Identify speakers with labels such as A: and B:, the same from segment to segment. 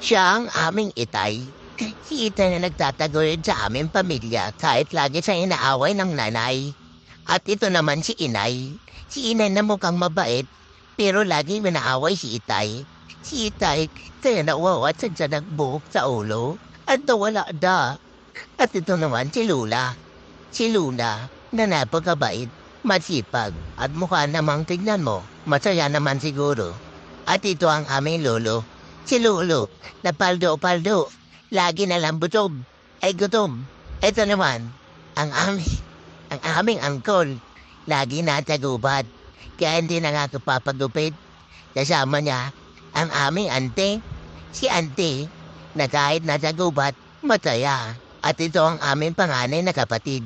A: Siya ang aming itay. Si itay na nagtataguyod sa aming pamilya kahit lagi siya inaaway ng nanay. At ito naman si inay. Si inay na mukhang mabait pero lagi inaaway si itay. Si itay kaya nawawat sa nagbuhok sa ulo at nawala da. At ito naman si Lula. Si Luna na napakabait, masipag at mukha namang tignan mo. Masaya naman siguro. At ito ang aming lolo. Si Lolo, na paldo-paldo. Lagi na lang busog. Ay gutom. Ito naman, ang aming, ang aming angkol. Lagi nasa gubat. Kaya hindi na nga kapapagupit. Kasama niya, ang aming ante. Si ante, na kahit nasa gubat, masaya. At ito ang aming panganay na kapatid.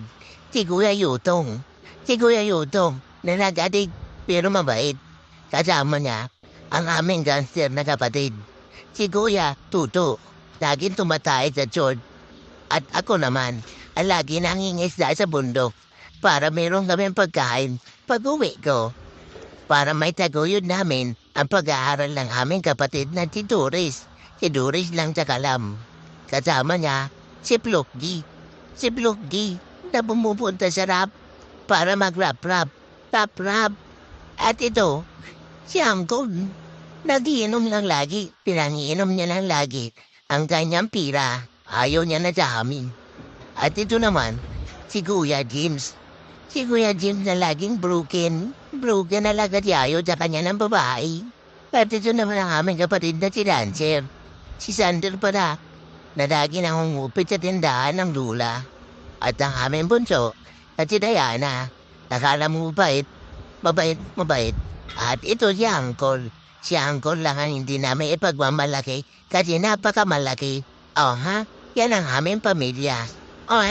A: Si Kuya Yutong. Si Kuya Yutong, na nag-adik pero mabait. Kasama niya, ang aming gangster na kapatid. Si Kuya Tuto, laging tumatay sa chod. At ako naman, ang lagi nangingisda sa bundok para meron kaming pagkain pag-uwi ko. Para may taguyod namin ang pag-aaral ng aming kapatid na si Doris. Si Doris lang sa kalam. Kasama niya, si Plukgi. Si Plukgi na bumupunta sa rap para mag-rap-rap. Rap-rap. At ito, si Angkol. Nagiinom lang lagi. Pinangiinom niya lang lagi. Ang kanyang pira, ayaw niya na sa amin. At ito naman, si Kuya James. Si Kuya James na laging broken. Broken na lagad ayaw sa kanya ng babae. At ito naman ang aming kapatid na si Dancer. Si Sander pala, na lagi nangungupit sa tindahan ng Lula. At ang aming bunso, at si Diana, nakala mo mabait, mabait. At ito si Angkol. Si Angkol lang ang hindi namin ipagmamalaki kasi napakamalaki. Oh ha? Yan ang aming pamilya. Oh